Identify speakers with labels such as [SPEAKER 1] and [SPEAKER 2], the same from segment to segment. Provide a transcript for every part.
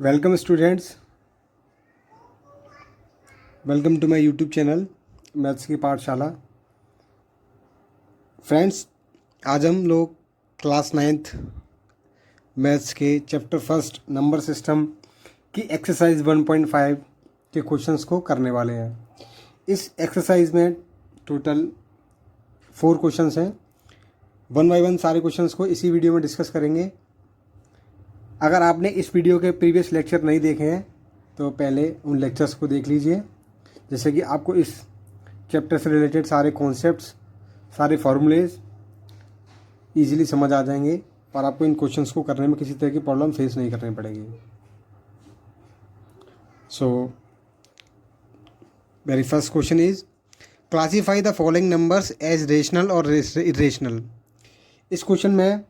[SPEAKER 1] Welcome students, welcome to my YouTube channel maths की पाठशाला। Friends, आज हम लोग क्लास 9th मैथ्स के चैप्टर फर्स्ट नंबर सिस्टम की एक्सरसाइज 1.5 के क्वेश्चंस को करने वाले हैं। इस एक्सरसाइज में टोटल 4 क्वेश्चंस हैं। वन बाय वन सारे क्वेश्चंस को इसी वीडियो में डिस्कस करेंगे। अगर आपने इस वीडियो के प्रीवियस लेक्चर नहीं देखे हैं तो पहले उन लेक्चर्स को देख लीजिए, जैसे कि आपको इस चैप्टर से रिलेटेड सारे कॉन्सेप्ट्स, सारे फार्मूलेज ईजिली समझ आ जाएंगे और आपको इन क्वेश्चंस को करने में किसी तरह की प्रॉब्लम फेस नहीं करनी पड़ेगी। So very first question is classify the following numbers as rational और इरेशनल। इस क्वेश्चन में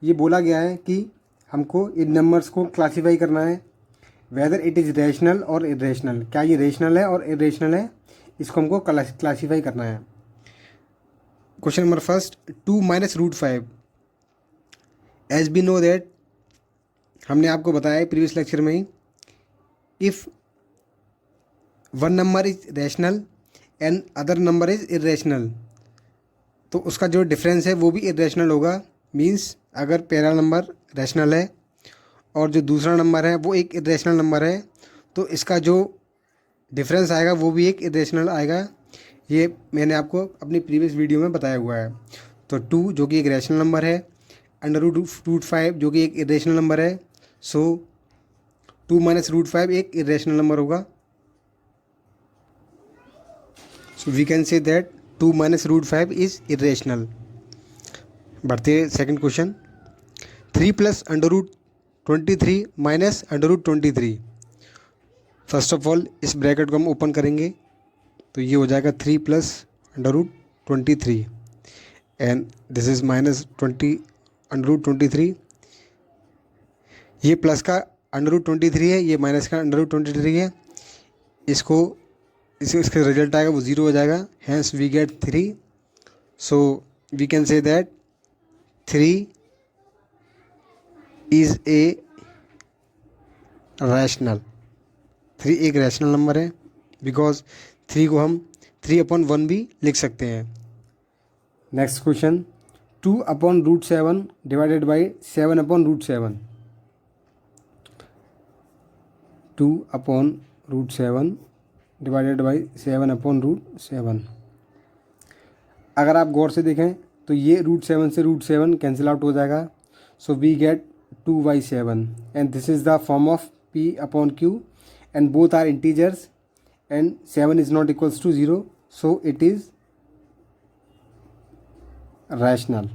[SPEAKER 1] ये बोला गया है कि हमको इन नंबर्स को क्लासीफाई करना है, वेदर इट इज़ रेशनल और इरेशनल। क्या ये रेशनल है और इरेशनल है, इसको हमको क्लासीफाई करना है। Question number first, 2 - √5। As we know that, हमने आपको बताया है प्रीवियस लेक्चर में ही, if one number is rational and other number is irrational, तो उसका जो डिफरेंस है वो भी इरेशनल होगा। मीन्स अगर पहला नंबर रैशनल है और जो दूसरा नंबर है वो एक इरेशनल नंबर है, तो इसका जो डिफरेंस आएगा वो भी एक इरेशनल आएगा। ये मैंने आपको अपनी प्रीवियस वीडियो में बताया हुआ है। तो 2 जो कि एक रैशनल नंबर है, √5 जो कि एक इरेशनल नंबर है। सो 2 - √5 एक इरेशनल नंबर होगा। So we can say that 2 - √5 is irrational. बढ़ते second question, 3 + √23 - √23। First of all इस ब्रैकेट को हम ओपन करेंगे तो ये हो जाएगा 3 + √23 एंड दिस इज -20 √23। ये प्लस का √23 है, ये माइनस का √23 है। इसका रिजल्ट आएगा वो 0 हो जाएगा। Hence we get 3। So we can say that 3 is a rational. 3 एक रैशनल नंबर है, बिकॉज 3 को हम 3/1 भी लिख सकते हैं। Next question, 2/√7 divided by 7/√7। 2/√7 divided by 7/√7। अगर आप गौर से देखें तो ये √7 से √7 कैंसिल आउट हो जाएगा। So we get 2/7 and this is the form of P/Q and both are integers and 7 is not equals to 0, so it is rational.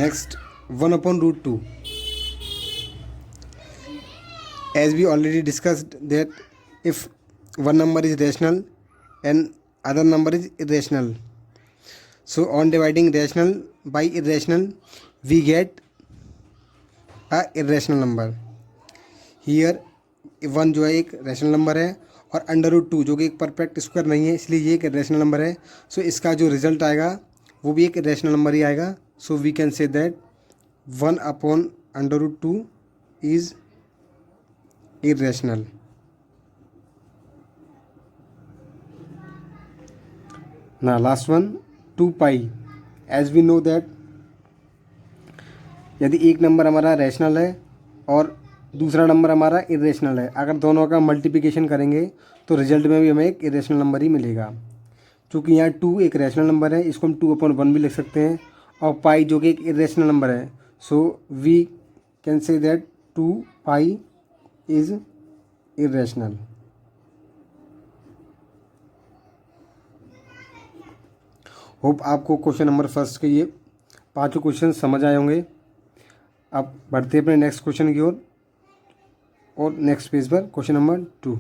[SPEAKER 1] Next, 1/√2. As we already discussed that if one number is rational and other number is irrational, so on dividing rational by irrational we get a irrational number. Here 1 जो है एक rational number है और √2 जो कि एक perfect square नहीं है, इसलिए ये एक रैशनल नंबर है। सो इसका जो रिजल्ट आएगा वो भी एक रैशनल नंबर ही आएगा। So we can say that 1/√2 is irrational. ना last one, 2π। As we know that यदि एक नंबर हमारा रैशनल है और दूसरा नंबर हमारा इरेशनल है, अगर दोनों का मल्टीप्लिकेशन करेंगे तो रिजल्ट में भी हमें एक इरेशनल नंबर ही मिलेगा। चूँकि यहाँ 2 एक रैशनल नंबर है, इसको हम 2/1 भी लिख सकते हैं, और पाई जो कि एक इरेशनल नंबर है। So we can say that 2π is irrational. Hope आपको क्वेश्चन नंबर फर्स्ट के ये 5 क्वेश्चन समझ आए होंगे। अब बढ़ते हैं अपने नेक्स्ट क्वेश्चन की ओर और नेक्स्ट पेज पर question number 2।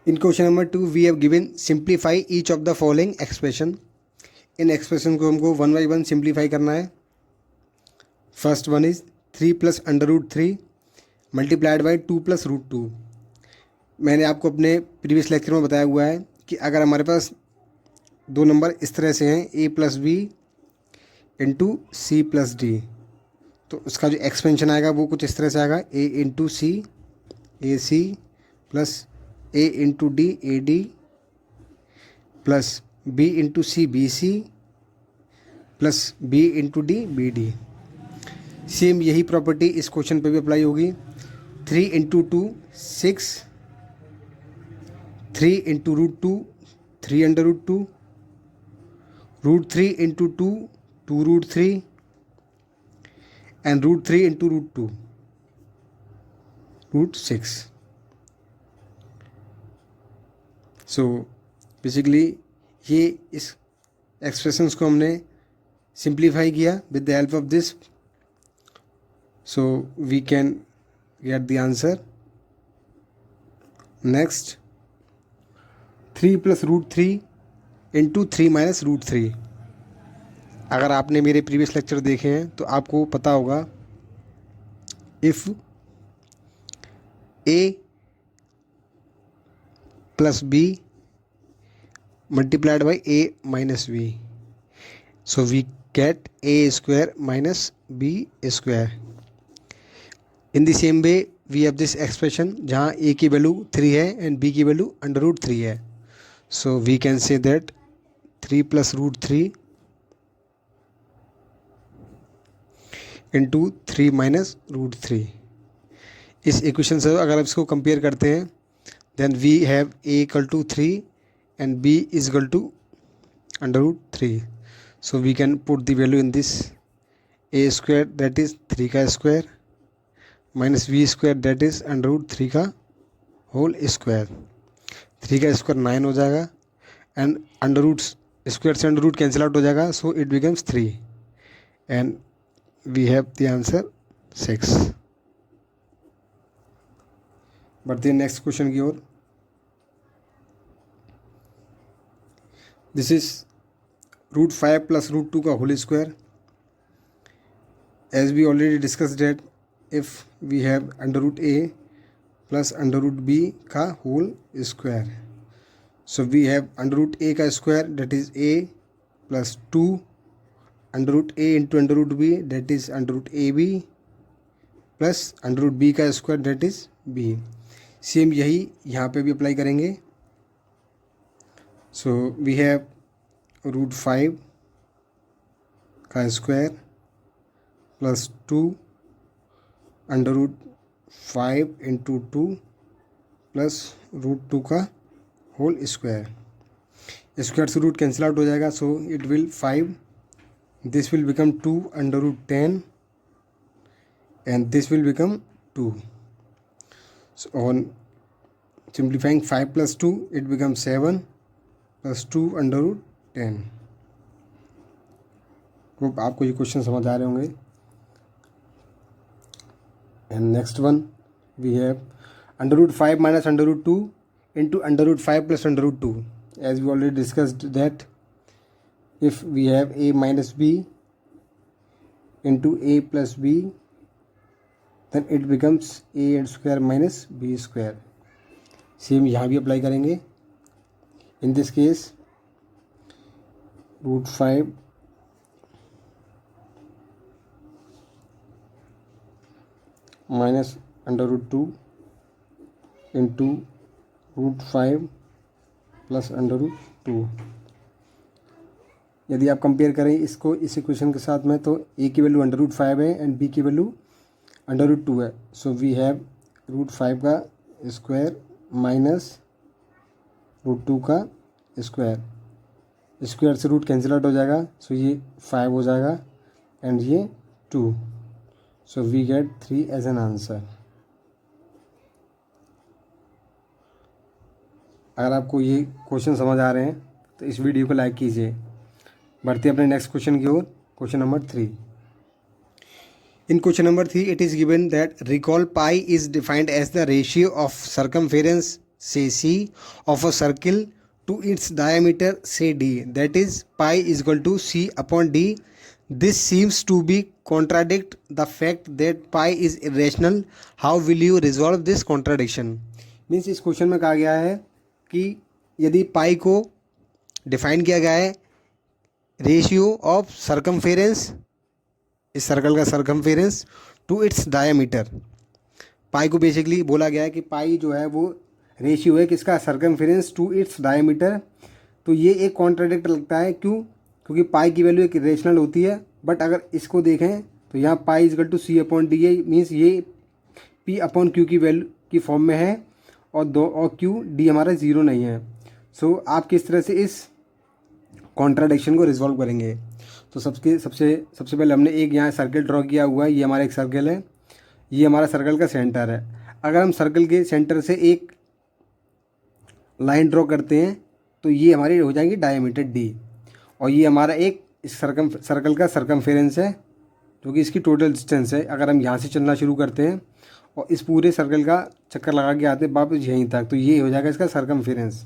[SPEAKER 1] In question number 2 we have given simplify each of the following expression. इन एक्सप्रेशन को हमको 1 by 1 सिंप्लीफाई करना है। First one is 3 + √3 multiplied by 2 + √2। मैंने आपको अपने प्रीवियस लेक्चर में बताया हुआ है कि अगर हमारे पास दो नंबर इस तरह से हैं a + b into c plus d. तो उसका जो एक्सपेंशन आएगा वो कुछ इस तरह से आएगा, a into c a c plus a into d a d plus b into c b c plus b into d b d. Same यही प्रॉपर्टी इस क्वेश्चन पे भी अप्लाई होगी। 3 into two 6, 3 into root two 3 under root two, root 3 into two 2 root 3 and root 3 into root 2 root 6। So basically ये इस expressions को हमने simplify किया with the help of this, so we can get the answer. Next, 3 plus root 3 into 3 minus root 3। अगर आपने मेरे previous lecture देखे हैं तो आपको पता होगा, if a plus b multiplied by a minus b, so we get a square minus b square। In the same way we have this expression जहाँ a की वैल्यू 3 है एंड b की वैल्यू अंडर रूट 3 है। So we can say that 3 plus root 3 into 3 minus root 3। इस equation से अगर आप इसको कंपेयर करते हैं then we have a equal to 3 and b is equal to under root 3। So we can put the value in this, a square that is 3 का square minus b square that is under root 3 का whole square. 3 का square 9 हो जाएगा and under root square से under root cancel out हो जाएगा, so it becomes 3 and we have the answer 6। बढ़ते हैं नेक्स्ट क्वेश्चन की ओर। This is root 5 plus root 2 का whole square. As we already discuss that, if we have under root a plus under root b का whole square, so we have under root a का square that is a plus 2 under root a into under root b that is under root ab plus under root b का square that is b। Same यही यहाँ पे भी apply करेंगे। so we have root 5 का square plus 2 under root 5 into 2 plus root 2 का whole square. Square से root cancel out हो जाएगा, so it will 5, this will become 2 under root 10 and this will become 2। So on simplifying 5 plus 2 it become 7 plus 2 under root 10। तो आपको ये question समझ आ रहे होंगे। And next one we have under root 5 minus under root 2 into under root 5 plus under root 2. As we already discussed that if we have a minus b into a plus b then it becomes a square minus b square। Same यहाँ भी apply करेंगे। in this case root 5 minus under root 2 into root 5 plus under root 2। यदि आप compare करें इसको इस equation के साथ में, तो a की वैल्यू अंडर रूट 5 है एंड b की वैल्यू अंडर रूट 2 है। सो वी हैव रूट 5 का स्क्वायर माइनस रूट 2 का स्क्वायर। स्क्वायर से रूट कैंसिल आउट हो जाएगा, सो ये 5 हो जाएगा एंड ये 2। So we get 3 as an answer। अगर आपको ये क्वेश्चन समझ आ रहे हैं तो इस वीडियो को लाइक कीजिए। बढ़ते हैं अपने नेक्स्ट क्वेश्चन की ओर। Question number 3। In question number 3 it is given that recall pi is defined as the ratio of circumference say c of a circle to its diameter say d, that is pi is equal to c upon d. This seems to be contradict the fact that pi is irrational. How will you resolve this contradiction? Means इस question में कहा गया है कि यदि पाई को define किया गया है रेशियो ऑफ सरकमफेरेंस, इस सर्कल का सरकमफेरेंस टू इट्स डायामीटर। पाई को बेसिकली बोला गया है कि पाई जो है वो रेशियो है किसका, सरकमफेरेंस टू इट्स डायामीटर। तो ये एक कॉन्ट्राडिक्ट लगता है, क्यों? क्योंकि पाई की वैल्यू एक रेशनल होती है, बट अगर इसको देखें तो यहाँ pi is equal to c upon d है, मीन्स ये पी अपॉन क्यू की वैल्यू की फॉर्म में है, और क्यू डी हमारा ज़ीरो नहीं है। सो आप किस तरह से इस कॉन्ट्राडिक्शन को रिजॉल्व करेंगे? तो सबसे पहले हमने एक यहाँ सर्कल ड्रॉ किया हुआ है, ये हमारा एक सर्कल है, ये हमारा सर्कल का सेंटर है। अगर हम सर्कल के सेंटर से एक लाइन ड्रॉ करते हैं तो ये हमारी हो जाएगी डायमीटर डी, और ये हमारा एक इस सर्कल का सरकमफेरेंस है जो कि इसकी टोटल डिस्टेंस है। अगर हम यहाँ से चलना शुरू करते हैं और इस पूरे सर्कल का चक्कर लगा के आते हैं वापस यहीं तक, तो ये हो जाएगा इसका सरकमफेरेंस।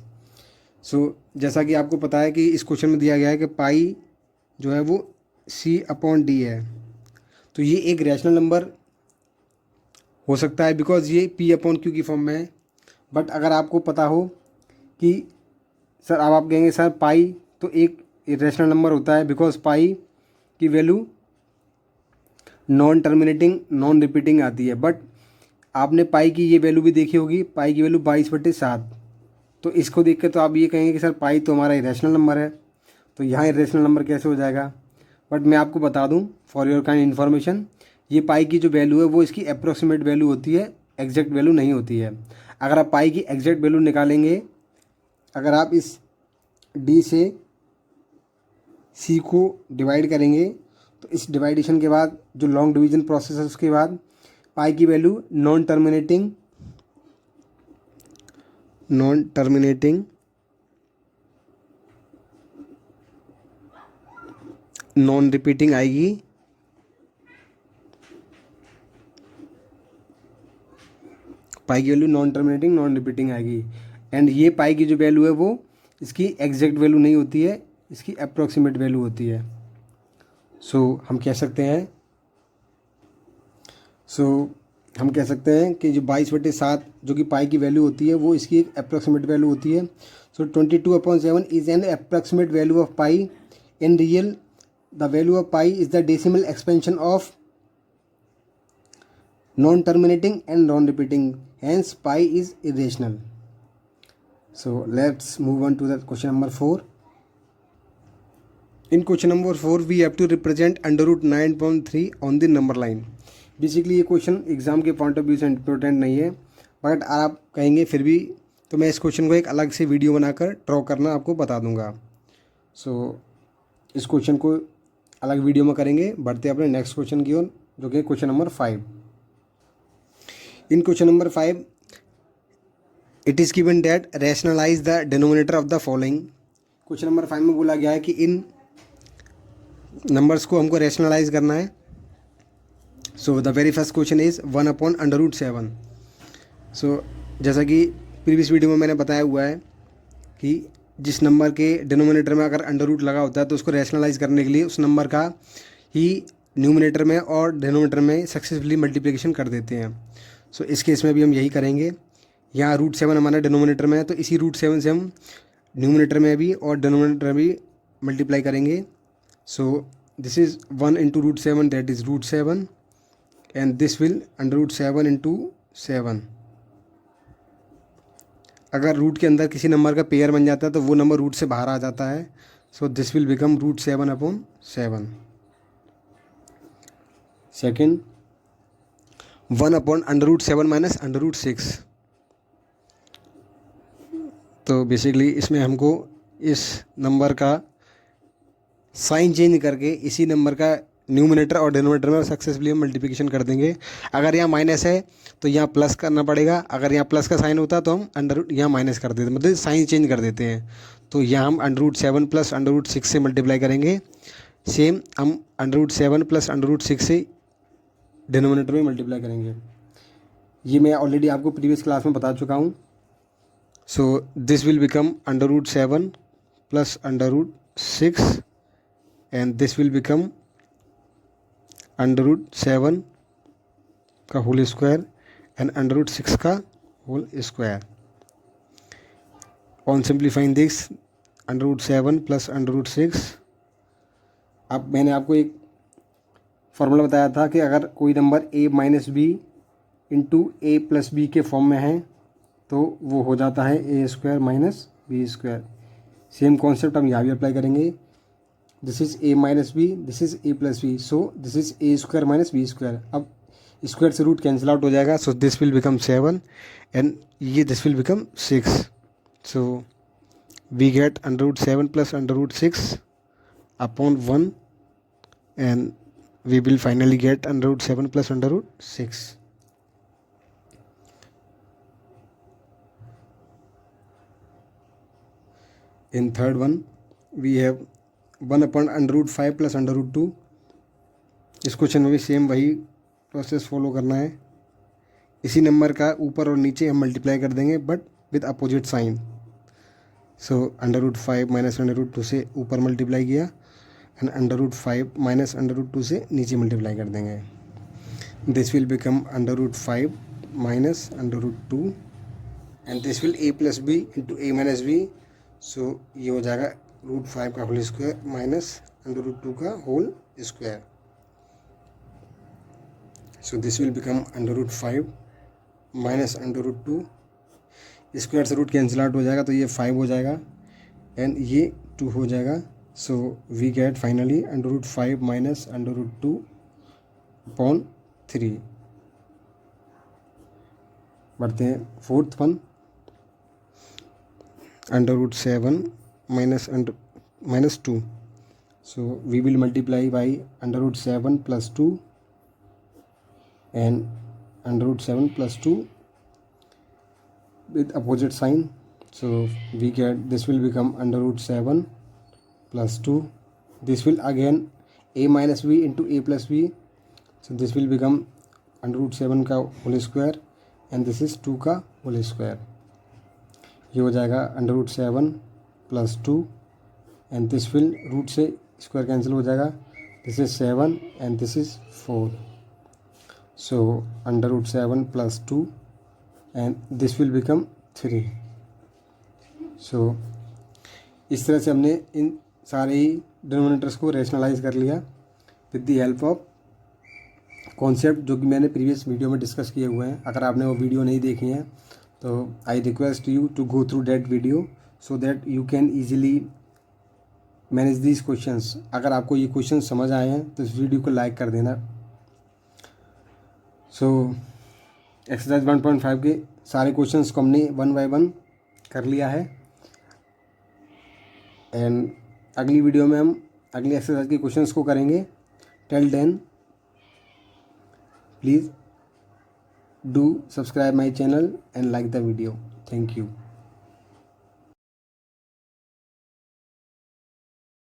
[SPEAKER 1] सो जैसा कि आपको पता है कि इस क्वेश्चन में दिया गया है कि पाई जो है वो सी अपॉन डी है, तो ये एक रैशनल नंबर हो सकता है बिकॉज ये पी अपॉन क्यू की फॉर्म में है। बट अगर आपको पता हो कि सर, अब आप कहेंगे सर पाई तो एक रैशनल नंबर होता है बिकॉज पाई की value non terminating non repeating आती है। बट आपने पाई की ये वैल्यू भी देखी होगी, पाई की वैल्यू 22/7। तो इसको देख के तो आप ये कहेंगे कि सर पाई तो हमारा इरेशनल नंबर है, तो यहाँ इरेशनल नंबर कैसे हो जाएगा? बट मैं आपको बता दूँ फॉर योर काइंड इन्फॉर्मेशन, ये पाई की जो वैल्यू है वो इसकी अप्रोक्सीमेट वैल्यू होती है, एग्जैक्ट वैल्यू नहीं होती है। अगर आप पाई की एग्जैक्ट वैल्यू निकालेंगे, अगर आप इस डी से सी को डिवाइड करेंगे तो इस डिवाइडेशन के बाद जो लॉन्ग डिवीजन प्रोसेस है उसके बाद पाई की value non terminating non repeating आएगी, पाई की value non terminating non repeating आएगी। एंड ये पाई की जो वैल्यू है वो इसकी एग्जैक्ट वैल्यू नहीं होती है, इसकी अप्रॉक्सीमेट वैल्यू होती है। सो हम कह सकते हैं कि जो 22/7 जो कि पाई की वैल्यू होती है वो इसकी एक अप्रॉक्सीमेट वैल्यू होती है। सो 22/7 is an approximate value of pi. In real the value of pi is the decimal expansion of non terminating and non repeating, hence pi is irrational. So let's move on to the question number 4. In question number 4 we have to represent under root 9.3 on the number line. Basically ये question exam के point of view से important नहीं है, but आप कहेंगे फिर भी तो मैं इस क्वेश्चन को एक अलग से वीडियो बनाकर ड्रॉ करना आपको बता दूंगा। सो इस क्वेश्चन को अलग वीडियो में करेंगे। बढ़ते अपने नेक्स्ट क्वेश्चन की ओर, जो कि question number 5। In question number 5, it is given that rationalize the denominator of the following. Question number 5 में बोला गया है कि इन नंबर्स को हमको रैशनलाइज करना है। So the very first question is 1/√7। सो जैसा कि प्रीवियस वीडियो में मैंने बताया हुआ है कि जिस नंबर के डिनोमिनेटर में अगर अंडर रूट लगा होता है तो उसको रैशनलाइज करने के लिए उस नंबर का ही न्यूमिनेटर में और डिनोमिनेटर में सक्सेसफुली मल्टीप्लिकेशन कर देते हैं। सो इस केस में भी हम यही करेंगे। यहाँ √7 हमारा डिनोमिनेटर में है, तो इसी √7 से हम न्यूमिनेटर में भी और डिनोमिनेटर में भी मल्टीप्लाई करेंगे। सो this is 1 × √7, that is √7, and this will √7 × 7। अगर रूट के अंदर किसी नंबर का पेयर बन जाता है तो वो नंबर रूट से बाहर आ जाता है। सो दिस विल बिकम √7/7। सेकेंड 1/√7 - √6। तो बेसिकली इसमें हमको इस नंबर का साइन चेंज करके इसी नंबर का न्यूमिनेटर और डिनोमिनेटर में सक्सेसफुली हम मल्टीप्लिकेशन कर देंगे। अगर यहाँ माइनस है तो यहाँ प्लस करना पड़ेगा, अगर यहाँ प्लस का साइन होता तो हम यहाँ माइनस कर देते, मतलब साइन चेंज कर देते हैं। तो यहाँ हम √7 + √6 से मल्टीप्लाई करेंगे। सेम हम √7 + √6 से डिनोमिनेटर में मल्टीप्लाई करेंगे। ये मैं ऑलरेडी आपको प्रीवियस क्लास में बता चुका हूँ। So this will become √7 + √6 and this will become √7 का होल स्क्वायर एंड √6 का whole square. On simplifying this √7 + √6 अब मैंने आपको एक फार्मूला बताया था कि अगर कोई नंबर a minus b into a plus b के फॉर्म में है तो वो हो जाता है a square minus b square. Same concept हम यहाँ भी अप्लाई करेंगे। This is a minus b, this is a plus b, so this is a square minus b square. अब स्क्वायर से रूट कैंसिल आउट हो जाएगा, so this will become 7 and ये this will become 6। So we get √7 plus √6 upon 1 and we will finally get √7 plus √6. In third one we have 1 upon √5 plus √2। इस question में भी same वही process follow करना है। इसी नंबर का ऊपर और नीचे हम मल्टीप्लाई कर देंगे but with opposite sign. So √5 minus √2 से ऊपर मल्टीप्लाई किया एंड √5 माइनस √2 से नीचे मल्टीप्लाई कर देंगे। This will become √5 minus √2 and this will a plus b into a minus b. So ये हो जाएगा √5 का होल स्क्वायर माइनस √2 का whole square. So this will become √5 minus √2। Square से रूट कैंसिल आउट हो जाएगा तो ये 5 हो जाएगा एंड ये 2 हो जाएगा। So we get finally √5 minus √2 upon 3। बढ़ते हैं fourth one, √7 minus 2। So we will multiply by √7 plus 2 and √7 plus 2 with opposite sign. So we get this will become √7 plus 2. This will again a minus b into a plus b. So this will become √7 का whole square and this is 2 का whole square. ये हो जाएगा √7 plus 2 and this will root से square cancel हो जाएगा। This is 7 and this is 4। So √7 plus 2 and this will become 3। So इस तरह से हमने इन सारे ही डिनोमिनेटर्स को रैशनलाइज कर लिया with the help of concept जो कि मैंने प्रीवियस वीडियो में डिस्कस किए हुए हैं। अगर आपने वो वीडियो नहीं देखी है तो I request you to go through that video so that you can easily manage these questions. अगर आपको ये क्वेश्चन समझ आए हैं तो इस वीडियो को लाइक कर देना। सो एक्सरसाइज 1.5 के सारे क्वेश्चंस को हमने 1 बाय 1 कर लिया है एंड अगली वीडियो में हम अगली एक्सरसाइज के क्वेश्चंस को करेंगे। Till then please do subscribe my channel and like the video. Thank you.